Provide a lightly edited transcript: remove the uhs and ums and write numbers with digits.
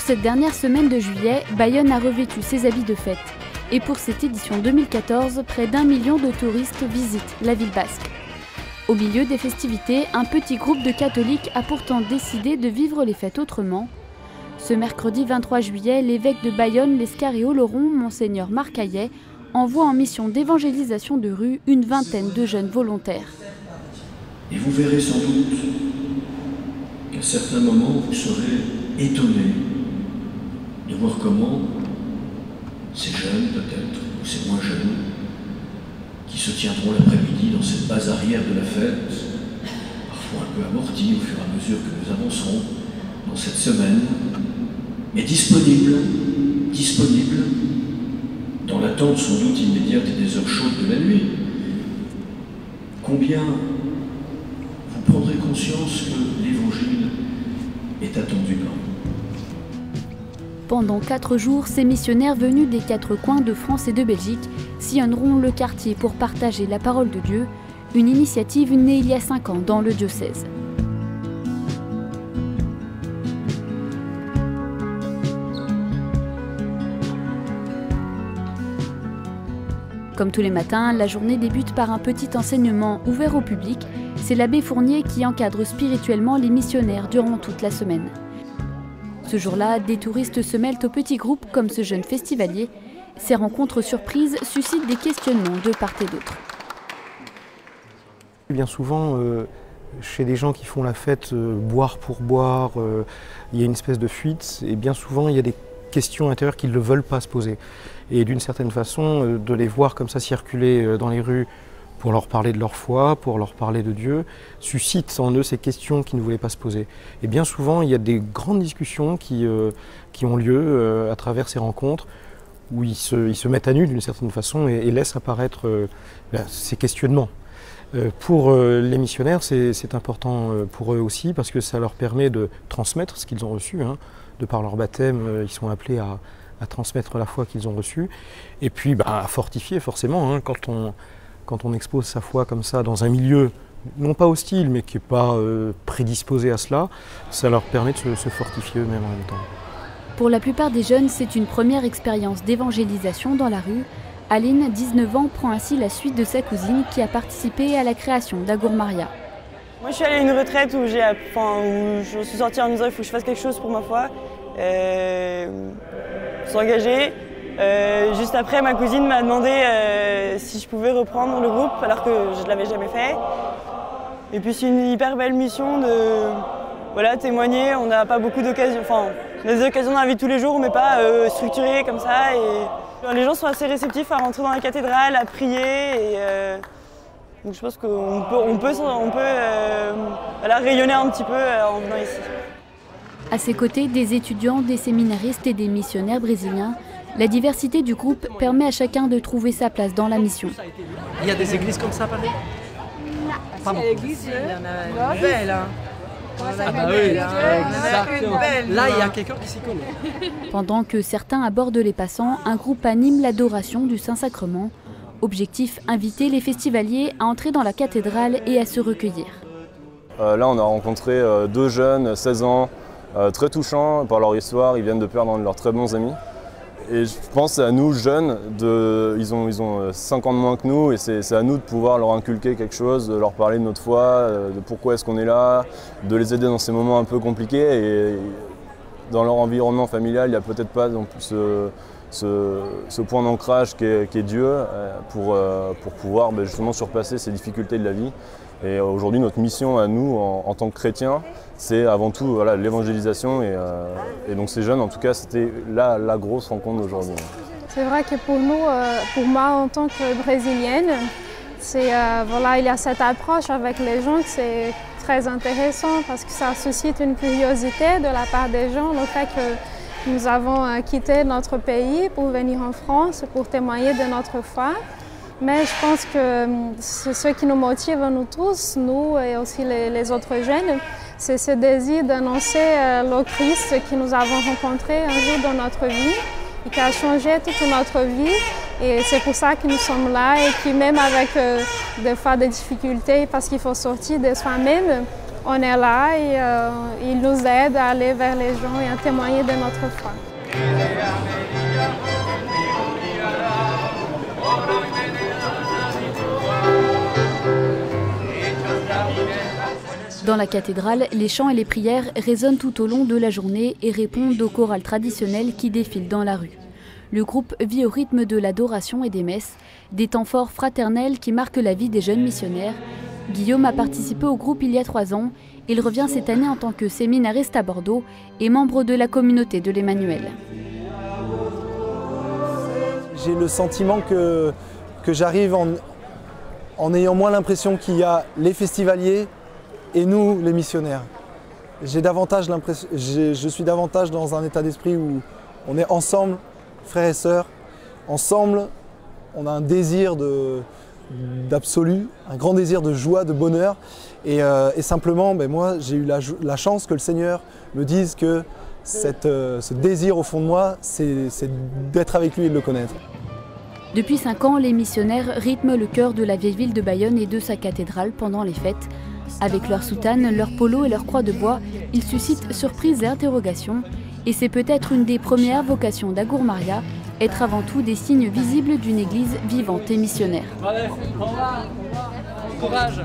cette dernière semaine de juillet, Bayonne a revêtu ses habits de fête. Et pour cette édition 2014, près d'1 million de touristes visitent la ville basque. Au milieu des festivités, un petit groupe de catholiques a pourtant décidé de vivre les fêtes autrement. Ce mercredi 23 juillet, l'évêque de Bayonne, l'Escar et Oloron, Monseigneur Marc Hayet, envoie en mission d'évangélisation de rue une vingtaine de jeunes volontaires. Et vous verrez sans doute qu'à certains moments, vous serez étonnés de voir comment ces jeunes, peut-être, ou ces moins jeunes, qui se tiendront l'après-midi dans cette base arrière de la fête, parfois un peu amortie au fur et à mesure que nous avancerons dans cette semaine, mais disponibles dans l'attente sans doute immédiate des heures chaudes de la nuit. Combien vous prendrez conscience que l'Évangile est attendu par vous. Pendant 4 jours, ces missionnaires venus des 4 coins de France et de Belgique sillonneront le quartier pour partager la parole de Dieu, une initiative née il y a 5 ans dans le diocèse. Comme tous les matins, la journée débute par un petit enseignement ouvert au public. C'est l'abbé Fournier qui encadre spirituellement les missionnaires durant toute la semaine. Ce jour-là, des touristes se mêlent au petit groupe comme ce jeune festivalier. Ces rencontres surprises suscitent des questionnements de part et d'autre. Bien souvent, chez des gens qui font la fête, boire pour boire, il y a une espèce de fuite. Et bien souvent, il y a des questions intérieures qu'ils ne veulent pas se poser. Et d'une certaine façon, de les voir comme ça circuler dans les rues pour leur parler de leur foi, pour leur parler de Dieu, suscite en eux ces questions qu'ils ne voulaient pas se poser. Et bien souvent, il y a des grandes discussions qui ont lieu à travers ces rencontres, où ils se mettent à nu d'une certaine façon et laissent apparaître ces questionnements. Pour les missionnaires, c'est important pour eux aussi, parce que ça leur permet de transmettre ce qu'ils ont reçu. De par leur baptême, ils sont appelés à transmettre la foi qu'ils ont reçue, et puis à fortifier forcément, quand on expose sa foi comme ça dans un milieu, non pas hostile, mais qui n'est pas prédisposé à cela, ça leur permet de se fortifier eux-mêmes en même temps. Pour la plupart des jeunes, c'est une première expérience d'évangélisation dans la rue. Aline, 19 ans, prend ainsi la suite de sa cousine qui a participé à la création d'Agour Maria. Moi je suis allée à une retraite où je suis sortie en me disant il faut que je fasse quelque chose pour ma foi. Je suis engagée. Juste après, ma cousine m'a demandé si je pouvais reprendre le groupe alors que je ne l'avais jamais fait. Et puis c'est une hyper belle mission de témoigner. On n'a pas beaucoup d'occasions, on a des occasions dans la vie de tous les jours mais pas structurées comme ça. Et les gens sont assez réceptifs à rentrer dans la cathédrale, à prier. Donc je pense qu'on peut rayonner un petit peu en venant ici. À ses côtés, des étudiants, des séminaristes et des missionnaires brésiliens, la diversité du groupe permet à chacun de trouver sa place dans la mission. Il y a des églises comme ça, Paris? Non, c'est l'église. Il y en a une belle, hein. Ah bah oui, exactement. Là, il y a quelqu'un qui s'y connaît. Pendant que certains abordent les passants, un groupe anime l'adoration du Saint-Sacrement. Objectif, inviter les festivaliers à entrer dans la cathédrale et à se recueillir. Là, on a rencontré 2 jeunes, 16 ans, très touchants par leur histoire. Ils viennent de perdre leurs très bons amis. Et je pense à nous, jeunes, ils ont 5 ans de moins que nous, et c'est à nous de pouvoir leur inculquer quelque chose, de leur parler de notre foi, de pourquoi est-ce qu'on est là, de les aider dans ces moments un peu compliqués. Et dans leur environnement familial, il n'y a peut-être pas donc, ce point d'ancrage qu'est Dieu pour pouvoir justement surpasser ces difficultés de la vie. Et aujourd'hui, notre mission à nous, en tant que chrétiens, c'est avant tout l'évangélisation. Et donc ces jeunes, en tout cas, c'était la grosse rencontre d'aujourd'hui. C'est vrai que pour nous, pour moi en tant que Brésilienne, il y a cette approche avec les gens que c'est très intéressant parce que ça suscite une curiosité de la part des gens, le fait que nous avons quitté notre pays pour venir en France, pour témoigner de notre foi. Mais je pense que ce qui nous motive, nous tous, nous et aussi les autres jeunes, c'est ce désir d'annoncer le Christ que nous avons rencontré un jour dans notre vie et qui a changé toute notre vie. Et c'est pour ça que nous sommes là et que même avec des fois des difficultés, parce qu'il faut sortir de soi-même, on est là et il nous aide à aller vers les gens et à témoigner de notre foi. Dans la cathédrale, les chants et les prières résonnent tout au long de la journée et répondent aux chorales traditionnelles qui défilent dans la rue. Le groupe vit au rythme de l'adoration et des messes, des temps forts fraternels qui marquent la vie des jeunes missionnaires. Guillaume a participé au groupe il y a 3 ans. Il revient cette année en tant que séminariste à Bordeaux et membre de la communauté de l'Emmanuel. J'ai le sentiment que j'arrive en ayant moins l'impression qu'il y a les festivaliers et nous, les missionnaires. Je suis davantage dans un état d'esprit où on est ensemble, frères et sœurs, ensemble, on a un désir d'absolu, un grand désir de joie, de bonheur. Et simplement, moi, j'ai eu la chance que le Seigneur me dise que ce désir au fond de moi, c'est d'être avec lui et de le connaître. Depuis 5 ans, les missionnaires rythment le cœur de la vieille ville de Bayonne et de sa cathédrale pendant les fêtes. Avec leur soutane, leur polo et leur croix de bois, ils suscitent surprises et interrogations. Et c'est peut-être une des premières vocations d'Agour Maria, être avant tout des signes visibles d'une église vivante et missionnaire. Courage.